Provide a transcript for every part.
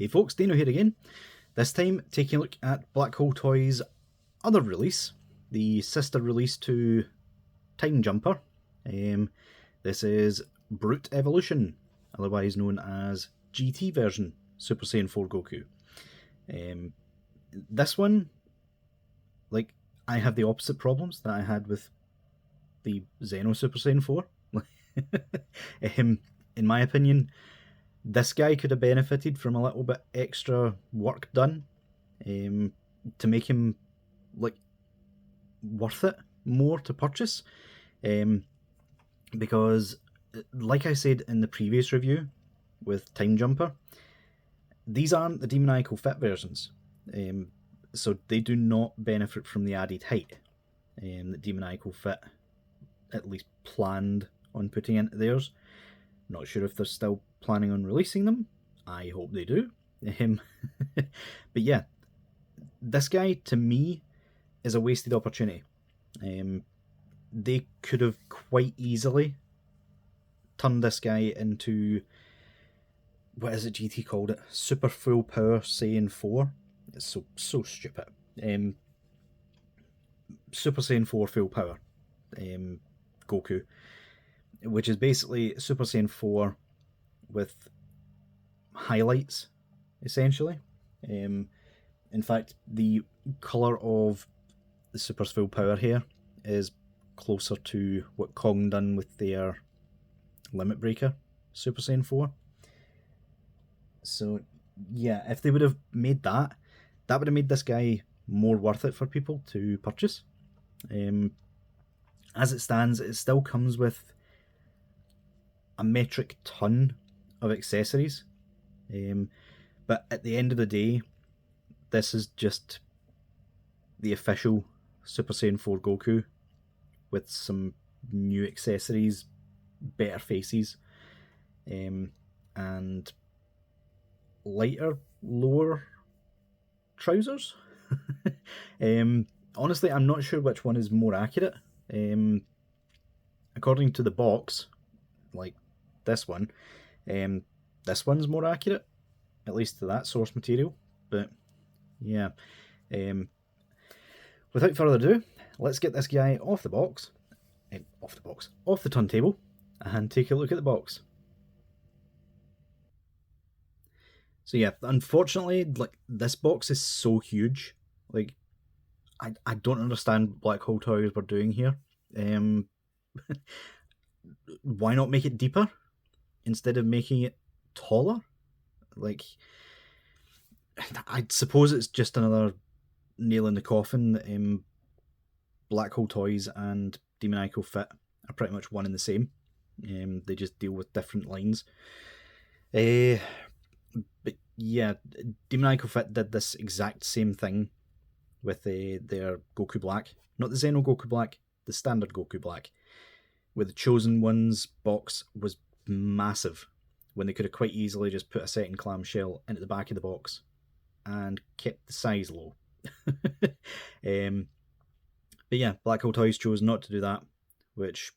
Hey folks, Deano here again. This time taking a look at Black Hole Toys' other release, the sister release to Time Jumper. This is Brute Evolution, otherwise known as GT version Super Saiyan 4 Goku. This one, like, I have the opposite problems that I had with the Xeno Super Saiyan 4. In my opinion, this guy could have benefited from a little bit extra work done to make him like worth it more to purchase, because like I said in the previous review with Time Jumper, these aren't the demoniacal fit versions, so they do not benefit from the added height that demoniacal fit at least planned on putting into theirs. Not sure if they're still planning on releasing them. I hope they do. But yeah, this guy to me is a wasted opportunity. They could have quite easily turned this guy into, what is it GT called it? Super Full Power Saiyan 4. It's so stupid. Super Saiyan 4 Full Power Goku, which is basically Super Saiyan 4 with highlights, essentially. In fact, the colour of the Super's full power here is closer to what Kong done with their Limit Breaker Super Saiyan 4. So yeah, if they would have made that, that would have made this guy more worth it for people to purchase. As it stands, it still comes with a metric ton of accessories, but at the end of the day, this is just the official Super Saiyan 4 Goku with some new accessories, better faces, and lighter, lower trousers. Honestly, I'm not sure which one is more accurate. According to the box, like this one's more accurate, at least to that source material. But yeah, without further ado, let's get this guy off the turntable, and take a look at the box. So yeah, unfortunately, like, this box is so huge. Like, I don't understand what Black Hole Toys were doing here. Why not make it deeper instead of making it taller? Like, I suppose it's just another nail in the coffin that Black Hole Toys and Demoniacal Fit are pretty much one and the same. They just deal with different lines. But yeah, Demoniacal Fit did this exact same thing with their Goku Black. Not the Xeno Goku Black, the standard Goku Black. Where the Chosen Ones box was massive, when they could have quite easily just put a second clamshell into the back of the box and kept the size low. But yeah, Black Hole Toys chose not to do that, which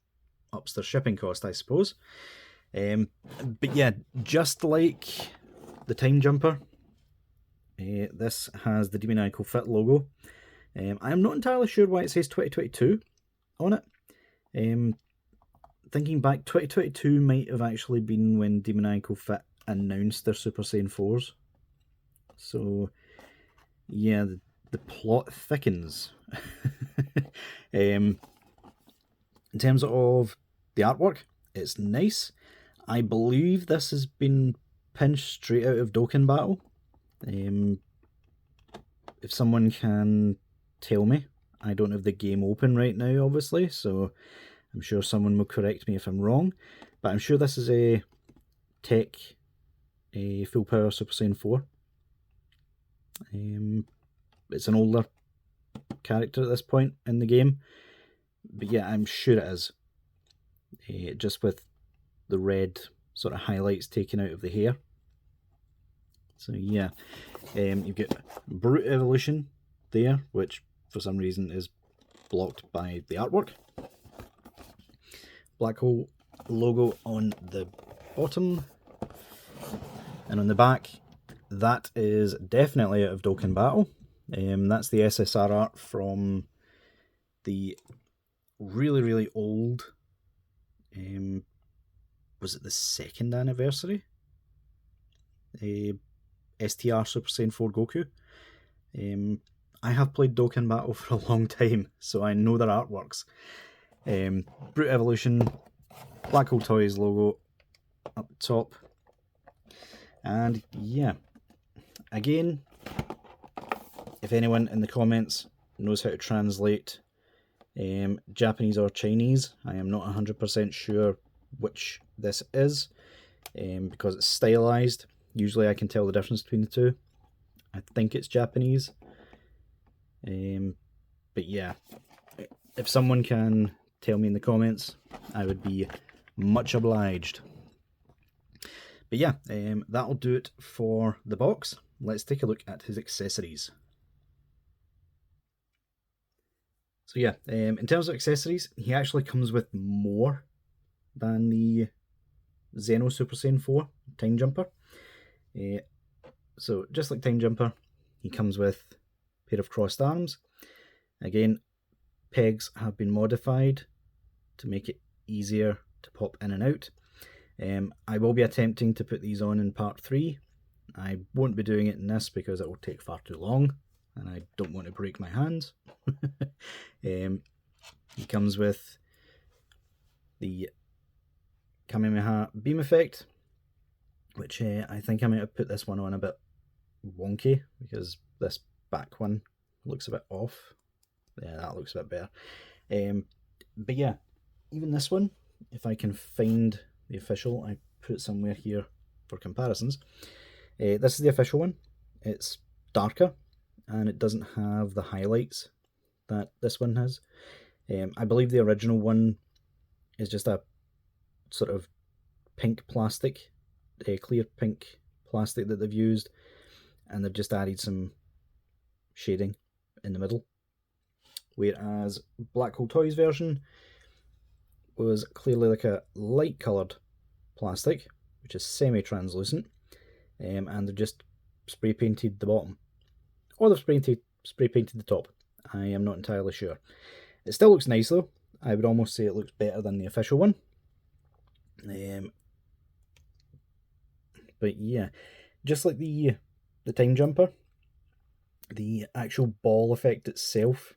ups their shipping cost, I suppose. But yeah, just like the Time Jumper, this has the Demoniacal Fit logo. I'm not entirely sure why it says 2022 on it. Thinking back, 2022 might have actually been when Demoniacal Fit announced their Super Saiyan 4s. So yeah, the plot thickens. In terms of the artwork, it's nice. I believe this has been pinched straight out of Dokkan Battle. If someone can tell me. I don't have the game open right now, obviously, so I'm sure someone will correct me if I'm wrong. But I'm sure this is a Tech Full Power Super Saiyan 4. It's an older character at this point in the game, but yeah, I'm sure it is. Just with the red sort of highlights taken out of the hair. So yeah, you've got Brute Evolution there, which for some reason is blocked by the artwork. Black Hole logo on the bottom, and on the back that is definitely out of Dokkan Battle. That's the SSR art from the really old, was it the 2nd anniversary? STR Super Saiyan 4 Goku. I have played Dokkan Battle for a long time, so I know their artworks. Brute Evolution, Black Hole Toys logo up top. And yeah, again, if anyone in the comments knows how to translate Japanese or Chinese, I am not 100% sure which this is, because it's stylized. Usually I can tell the difference between the two. I think it's Japanese. But yeah, if someone can tell me in the comments, I would be much obliged. But yeah, that'll do it for the box. Let's take a look at his accessories. So yeah, in terms of accessories, he actually comes with more than the Xeno Super Saiyan 4 Time Jumper. So just like Time Jumper, he comes with a pair of crossed arms. Again, pegs have been modified to make it easier to pop in and out. I will be attempting to put these on in part 3. I won't be doing it in this because it will take far too long and I don't want to break my hands. He comes with the Kamehameha beam effect, which I think I might have put this one on a bit wonky because this back one looks a bit off. Yeah, that looks a bit better. But yeah, even this one, if I can find the official, I put it somewhere here for comparisons. This is the official one. It's darker and it doesn't have the highlights that this one has. I believe the original one is just a sort of pink plastic, clear pink plastic that they've used, and they've just added some shading in the middle. Whereas Black Hole Toys version was clearly like a light coloured plastic, which is semi-translucent, and they've just spray painted the bottom, or they've spray painted the top. I am not entirely sure. It still looks nice though. I would almost say it looks better than the official one. But yeah, just like the Time Jumper, the actual ball effect itself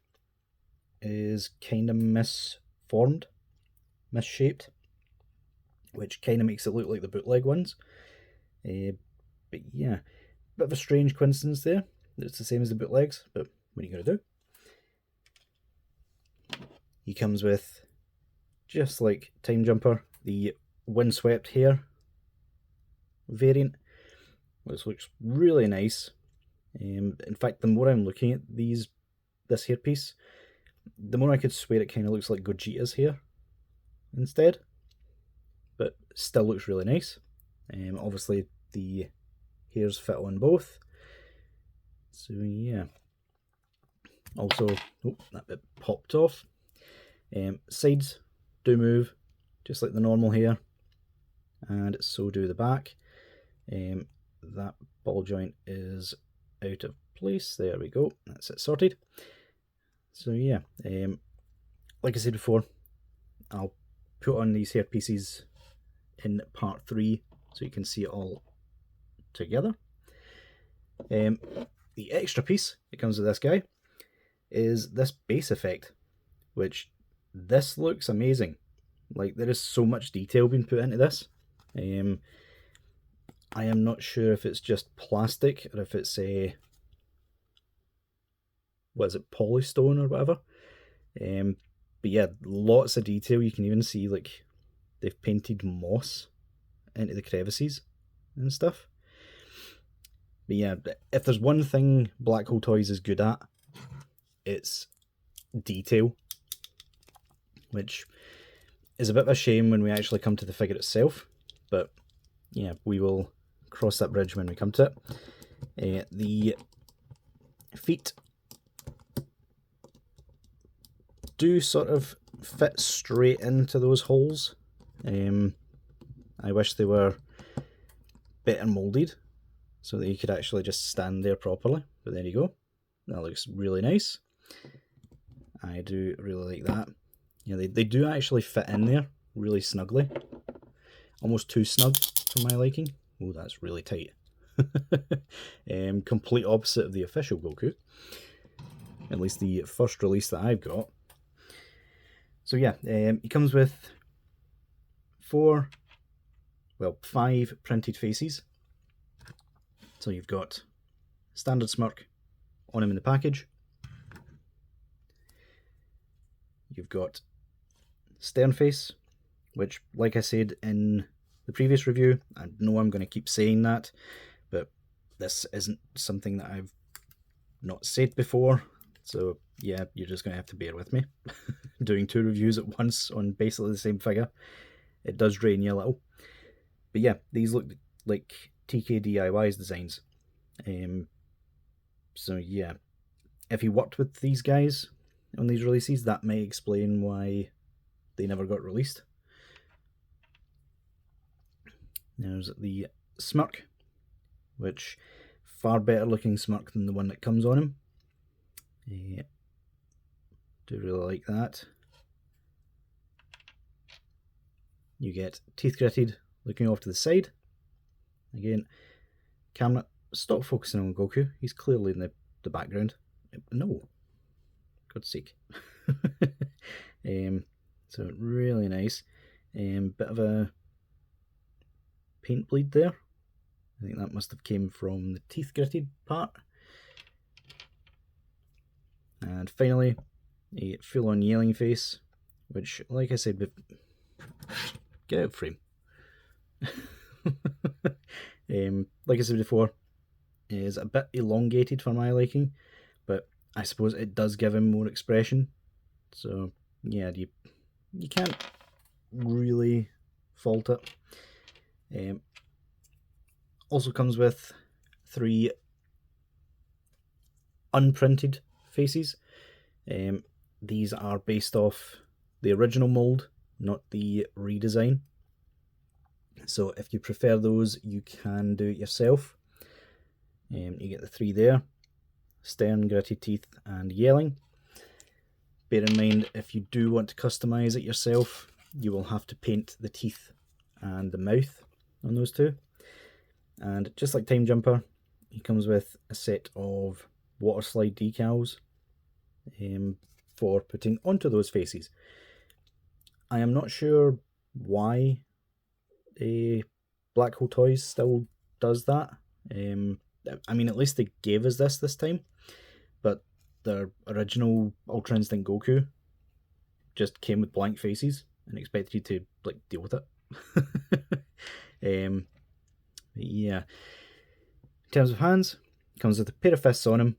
is kind of misformed, misshaped, which kind of makes it look like the bootleg ones. But yeah, bit of a strange coincidence there. It's the same as the bootlegs, but what are you going to do? He comes with, just like Time Jumper, the windswept hair variant, which looks really nice. In fact, the more I'm looking at this hairpiece, the more I could swear it kind of looks like Gogeta's hair instead, but still looks really nice. Obviously the hairs fit on both, so yeah. Also, that bit popped off. Sides do move just like the normal hair, and so do the back. That ball joint is out of place. There we go, that's it sorted. So yeah, like I said before, I'll put on these hairpieces in part 3 so you can see it all together. The extra piece that comes with this guy is this base effect, which this looks amazing. Like, there is so much detail being put into this. I am not sure if it's just plastic or if it's a, what is it, polystone or whatever. But yeah, lots of detail. You can even see like they've painted moss into the crevices and stuff. But yeah, if there's one thing Black Hole Toys is good at, it's detail, which is a bit of a shame when we actually come to the figure itself, but yeah, we will cross that bridge when we come to it. The feet do sort of fit straight into those holes. I wish they were better moulded, so that you could actually just stand there properly. But there you go. That looks really nice. I do really like that. Yeah, they do actually fit in there really snugly. Almost too snug for my liking. Oh, that's really tight. Complete opposite of the official Goku. At least the first release that I've got. So yeah, he comes with 5 printed faces. So you've got standard smirk on him in the package. You've got stern face, which, like I said in the previous review, I know I'm going to keep saying that, but this isn't something that I've not said before, so yeah, you're just going to have to bear with me. Doing 2 reviews at once on basically the same figure, it does drain you a little. But yeah, these look like TK DIY's designs. So yeah, if he worked with these guys on these releases, that may explain why they never got released. There's the smirk, which far better looking smirk than the one that comes on him. Yeah, do really like that. You get teeth gritted looking off to the side. Again, camera, stop focusing on Goku. He's clearly in the background. No, God's sake. So really nice. Bit of a paint bleed there. I think that must have came from the teeth gritted part. And finally, a full-on yelling face, which, like I said, get out frame. Like I said before, is a bit elongated for my liking, but I suppose it does give him more expression. So yeah, you can't really fault it. Also comes with 3 unprinted faces. These are based off the original mold, not the redesign. So if you prefer those, you can do it yourself. You get the 3 there: stern, gritted teeth, and yelling. Bear in mind, if you do want to customize it yourself, you will have to paint the teeth and the mouth on those 2. And just like Time Jumper, he comes with a set of water slide decals for putting onto those faces. I am not sure why Black Hole Toys still does that. I mean, at least they gave us this time, but their original Ultra Instinct Goku just came with blank faces and expected you to like deal with it. Yeah. In terms of hands, comes with a pair of fists on him,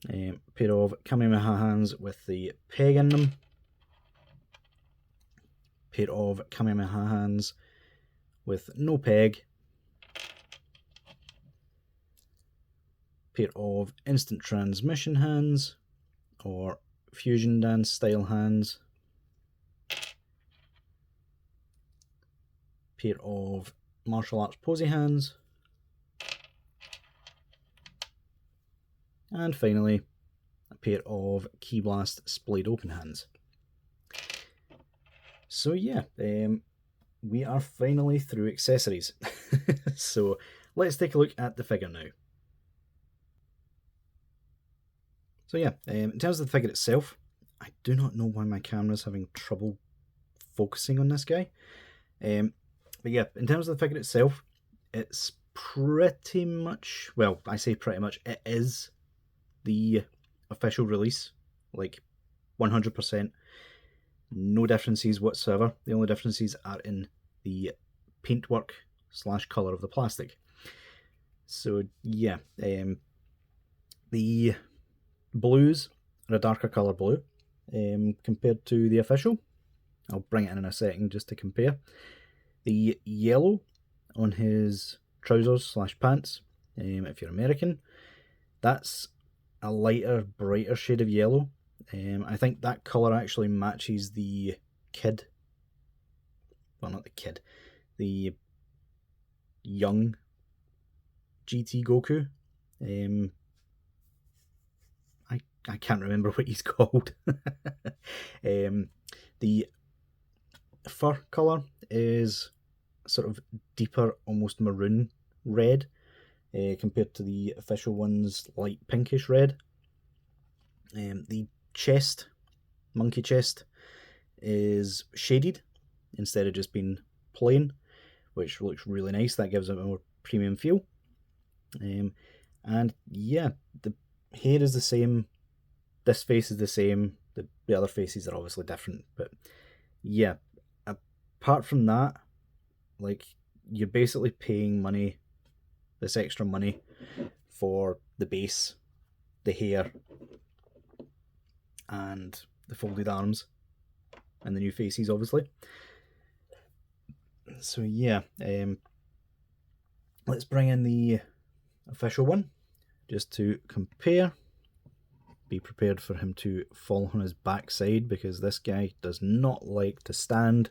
a pair of Kamehameha hands with the peg in them, pair of Kamehameha hands with no peg, pair of instant transmission hands or fusion dance style hands, pair of martial arts posy hands, and finally a pair of Key Blast splayed open hands. So yeah, we are finally through accessories. So let's take a look at the figure now. So yeah, in terms of the figure itself, I do not know why my camera's having trouble focusing on this guy. But yeah, in terms of the figure itself, it's pretty much, well, I say pretty much, it is the official release, like 100%. No differences whatsoever. The only differences are in the paintwork / colour of the plastic. So yeah, the blues are a darker colour blue compared to the official. I'll bring it in a second just to compare. The yellow on his trousers / pants, if you're American, that's a lighter, brighter shade of yellow. I think that colour actually matches the kid. Well, not the kid. The young GT Goku. I can't remember what he's called. The fur colour is sort of deeper, almost maroon red, compared to the official one's light pinkish red. The chest, monkey chest, is shaded instead of just being plain, which looks really nice. That gives it a more premium feel. And yeah, the hair is the same, this face is the same, the other faces are obviously different, but yeah, apart from that, like, you're basically paying money, this extra money, for the base, the hair, and the folded arms, and the new faces, obviously. So yeah, let's bring in the official one, just to compare. Be prepared for him to fall on his backside, because this guy does not like to stand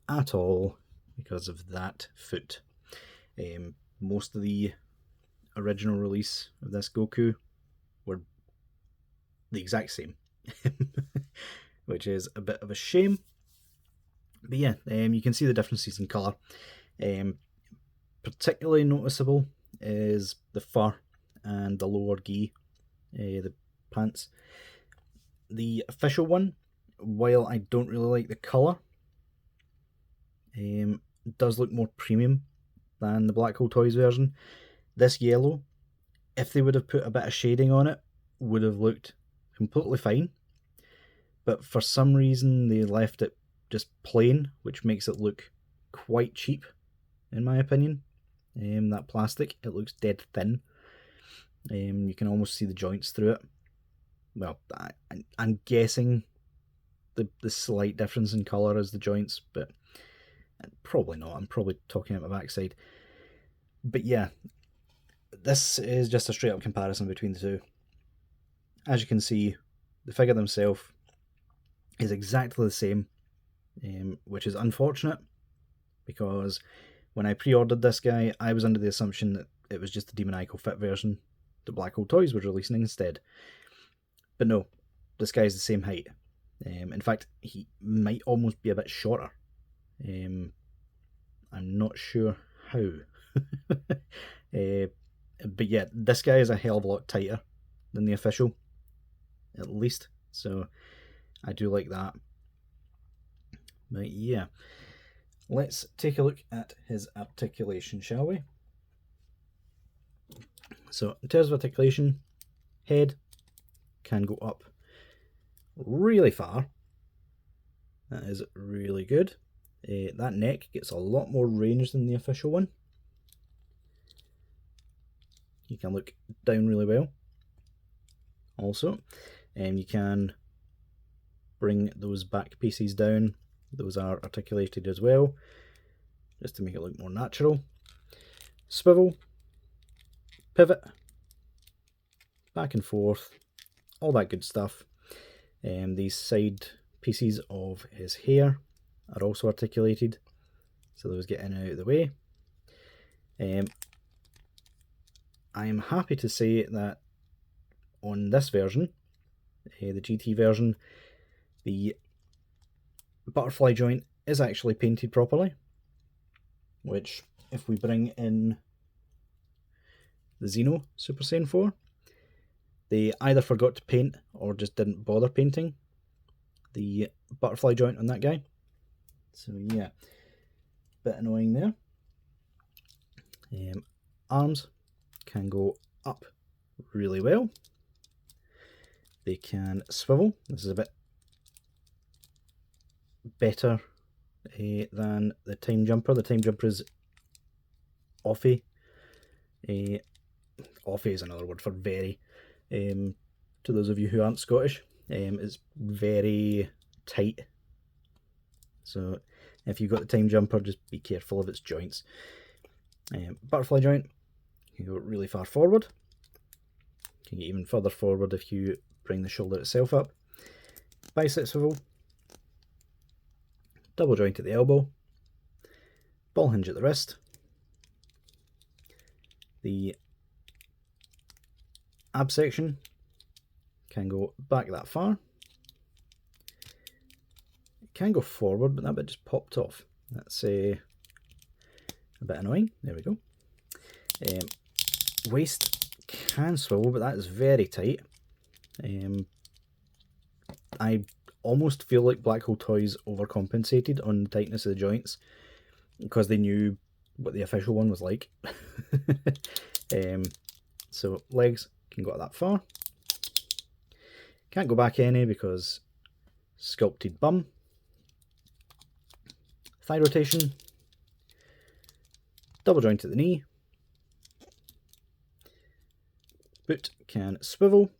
at all because of that foot. Most of the original release of this Goku were the exact same, which is a bit of a shame. But yeah, you can see the differences in colour. Particularly noticeable is the fur and the lower gi, the pants. The official one, while I don't really like the colour, does look more premium than the Black Hole Toys version. This yellow, if they would have put a bit of shading on it, would have looked completely fine. But for some reason they left it just plain, which makes it look quite cheap, in my opinion. That plastic, it looks dead thin. You can almost see the joints through it. Well, I'm guessing the slight difference in colour is the joints, but probably not. I'm probably talking out my backside. But yeah, this is just a straight up comparison between the two. As you can see, the figure themselves is exactly the same, which is unfortunate, because when I pre-ordered this guy, I was under the assumption that it was just the demoniacal fit version that Black Hole Toys was releasing instead. But no, this guy's the same height. In fact, he might almost be a bit shorter. I'm not sure how. But yeah, this guy is a hell of a lot tighter than the official, at least. So I do like that. But yeah, let's take a look at his articulation, shall we? So in terms of articulation, head can go up really far. That is really good. That neck gets a lot more range than the official one. You can look down really well. Also, you can bring those back pieces down. Those are articulated as well, just to make it look more natural. Swivel, pivot, back and forth, all that good stuff. These side pieces of his hair are also articulated, so those get in and out of the way. I am happy to say that on this version, the GT version, the butterfly joint is actually painted properly, which, if we bring in the Xeno Super Saiyan 4, they either forgot to paint or just didn't bother painting the butterfly joint on that guy. So yeah, bit annoying there. Arms can go up really well. They can swivel. This is a bit better than the time jumper. The time jumper is offy. Offy is another word for very. To those of you who aren't Scottish, it's very tight. So if you've got the time jumper, just be careful of its joints. Butterfly joint can go really far forward. Can get even further forward if you bring the shoulder itself up. Bicep swivel. Double joint at the elbow. Ball hinge at the wrist. The ab section can go back that far. It can go forward, but that bit just popped off. That's a bit annoying. There we go. Waist can swivel, but that is very tight. I almost feel like Black Hole Toys overcompensated on the tightness of the joints because they knew what the official one was like. So legs can go that far. Can't go back any because sculpted bum. Thigh rotation. Double joint at the knee. Boot can swivel.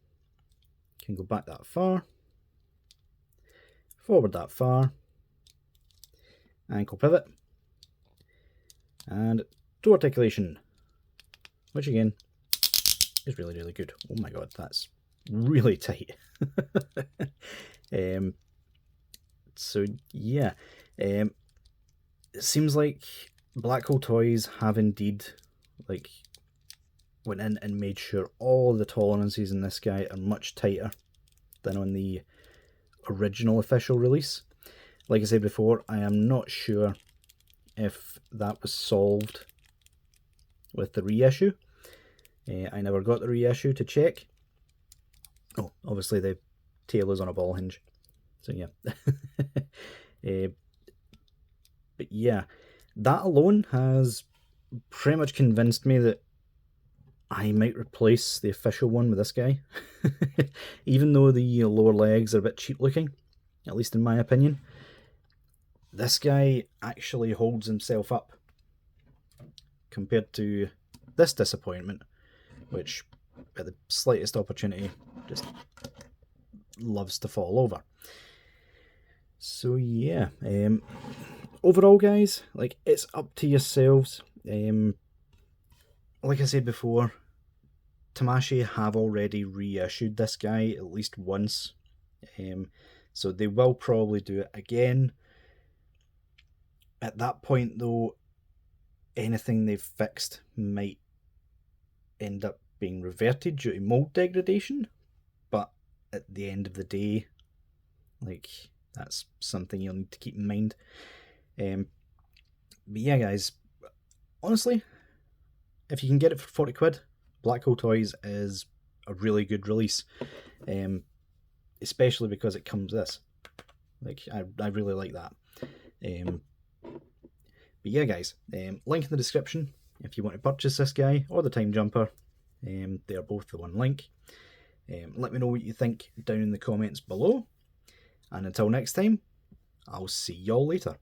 Can go back that far. Forward that far. Ankle pivot. And toe articulation, which again is really, really good. Oh my god, that's really tight. So yeah, it seems like Black Hole Toys have indeed like went in and made sure all the tolerances in this guy are much tighter than on the original official release. Like I said before, I am not sure if that was solved with the reissue. I never got the reissue to check. Oh, obviously the tail is on a ball hinge. So yeah. But yeah, that alone has pretty much convinced me that I might replace the official one with this guy. Even though the lower legs are a bit cheap looking, at least in my opinion, this guy actually holds himself up compared to this disappointment, which at the slightest opportunity just loves to fall over. So yeah, overall guys, like, it's up to yourselves. Like I said before, Tamashii have already reissued this guy at least once, so they will probably do it again. At that point though, anything they've fixed might end up being reverted due to mold degradation, but at the end of the day, like, that's something you'll need to keep in mind. But yeah guys, honestly, if you can get it for 40 quid, Black Hole Toys is a really good release, especially because it comes this. Like, I really like that. But yeah guys, link in the description if you want to purchase this guy or the Time Jumper. They are both the one link. Let me know what you think down in the comments below, and until next time, I'll see y'all later.